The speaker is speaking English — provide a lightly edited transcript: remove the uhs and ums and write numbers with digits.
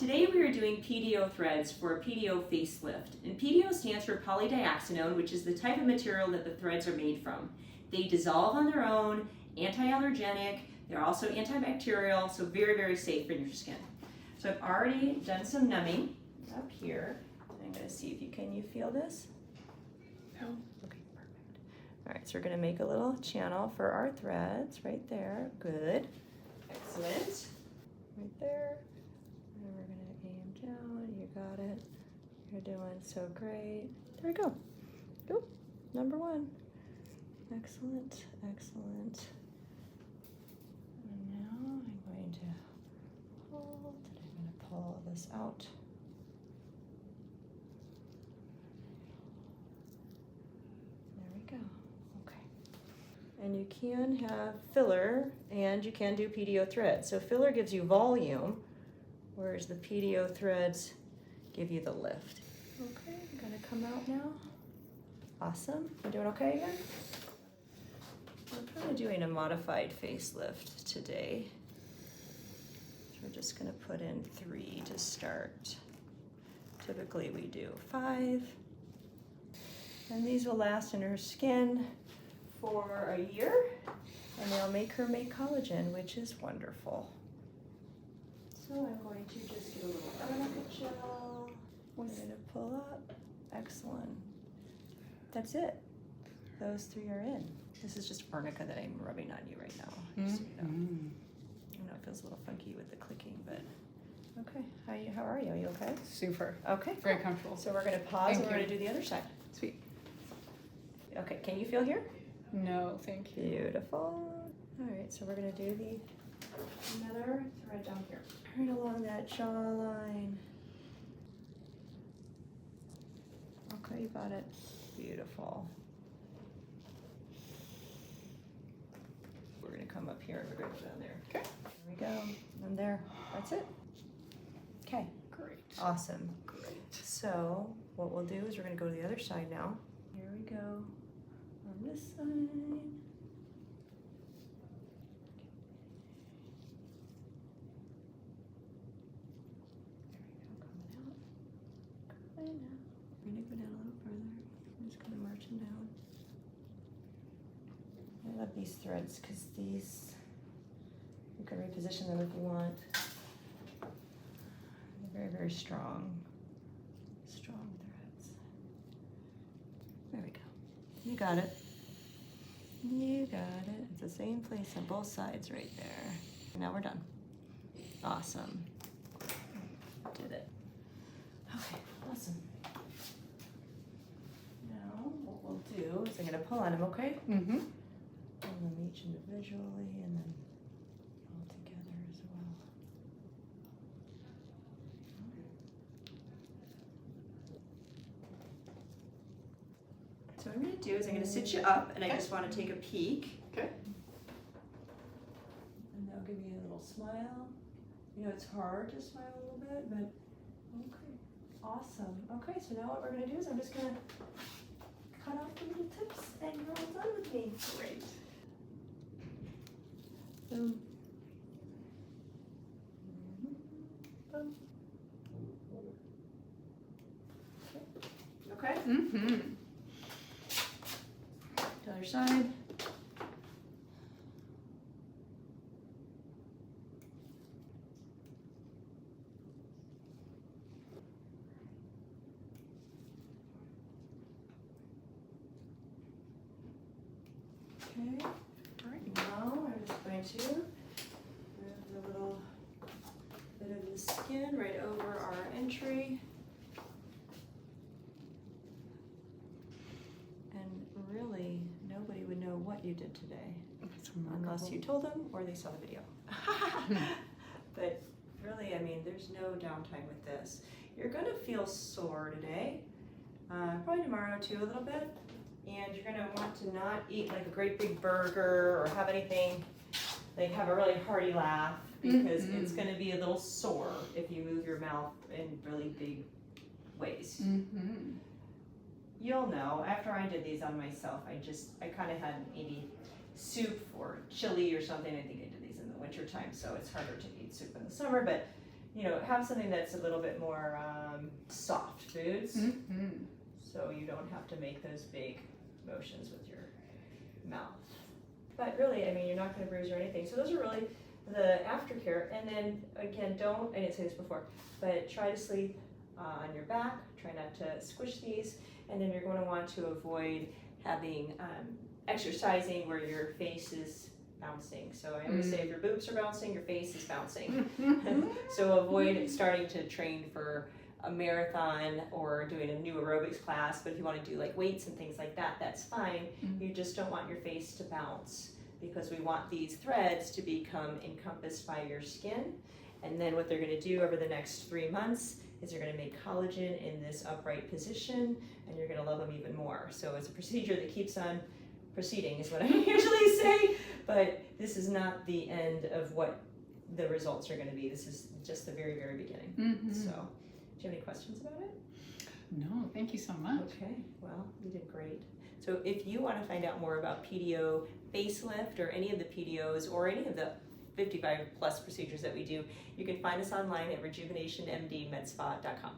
Today we are doing PDO threads for a PDO facelift. And PDO stands for polydioxanone, which is the type of material that the threads are made from. They dissolve on their own, anti-allergenic, they're also antibacterial, so very, very safe for your skin. So I've already done some numbing up here. I'm going to see if can you feel this? No. Okay, perfect. All right, so we're going to make a little channel for our threads right there. Good. Excellent. Right there. And we're going to aim down. You got it. You're doing so great. There we go. Go. Number one. Excellent. Excellent. And now I'm going to hold. I'm going to pull this out. Go. Okay. And you can have filler and you can do PDO threads. So filler gives you volume, whereas the PDO threads give you the lift. Okay, I'm gonna come out now. Awesome. You doing okay again? We're kind of doing a modified facelift today. So we're just gonna put in 3 to start. Typically we do 5. And these will last in her skin for a year, and they'll make her make collagen, which is wonderful. So I'm going to just get a little arnica gel. We're going to pull up. Excellent. That's it. Those 3 are in. This is just arnica that I'm rubbing on you right now. Just so you know. I know it feels a little funky with the clicking, but okay. How are you? Are you okay? Super. Okay. Very comfortable. So we're going to pause and we're going to do the other side. Sweet. Okay, can you feel here? No, thank you. Beautiful. All right, so we're gonna do another thread down here, right along that jawline. Okay, you got it. Beautiful. We're gonna come up here and we're gonna go down there. Okay. There we go. And there. That's it. Okay. Great. Awesome. Great. So what we'll do is we're gonna go to the other side now. Here we go. On this side. There we go, coming out. Coming out. We're gonna go down a little further. I'm just kind of marching down. I love these threads because these, you can reposition them if you want. They're very, very strong. Strong threads. There we go. You got it. You got it. It's the same place on both sides right there. Now we're done. Awesome. Did it. Okay, awesome. Now what we'll do is I'm going to pull on them, okay? Mm-hmm. Pull them each individually and then all together as well. So what I'm going to do is I'm going to sit you up, and I just want to take a peek. Okay. And they'll give you a little smile. You know, it's hard to smile a little bit, but okay. Awesome. Okay, so now what we're going to do is I'm just going to cut off the little tips, and you're all done with me. Great. Boom. Boom. Okay. Mm-hmm. The other side. Okay. All right. Now I'm just going to move the little bit of the skin right over our entry. And really, nobody would know what you did today That's unless you told them or they saw the video. But really, I mean, there's no downtime with this. You're going to feel sore today, probably tomorrow too a little bit. And you're gonna want to not eat like a great big burger or have anything, like have a really hearty laugh, because it's gonna be a little sore if you move your mouth in really big ways. Mm-hmm. You'll know, after I did these on myself, I kind of had maybe soup or chili or something. I think I did these in the winter time, so it's harder to eat soup in the summer, but you know, have something that's a little bit more soft foods, so you don't have to make those big motions with your mouth. But really, I mean, you're not going to bruise or anything. So those are really the aftercare. And then again, I didn't say this before, but try to sleep on your back. Try not to squish these. And then you're going to want to avoid having exercising where your face is bouncing. So I always say if your boobs are bouncing, your face is bouncing. So avoid starting to train for a marathon or doing a new aerobics class, but if you want to do like weights and things like that, that's fine. You just don't want your face to bounce, because we want these threads to become encompassed by your skin. And then what they're going to do over the next 3 months is they're going to make collagen in this upright position, and you're going to love them even more. So it's a procedure that keeps on proceeding is what I usually say, but this is not the end of what the results are going to be. This is just the very, very beginning. So do you have any questions about it? No, thank you so much. Okay, well, you did great. So if you want to find out more about PDO facelift or any of the PDOs or any of the 55 plus procedures that we do, you can find us online at RejuvenationMDMedSpa.com.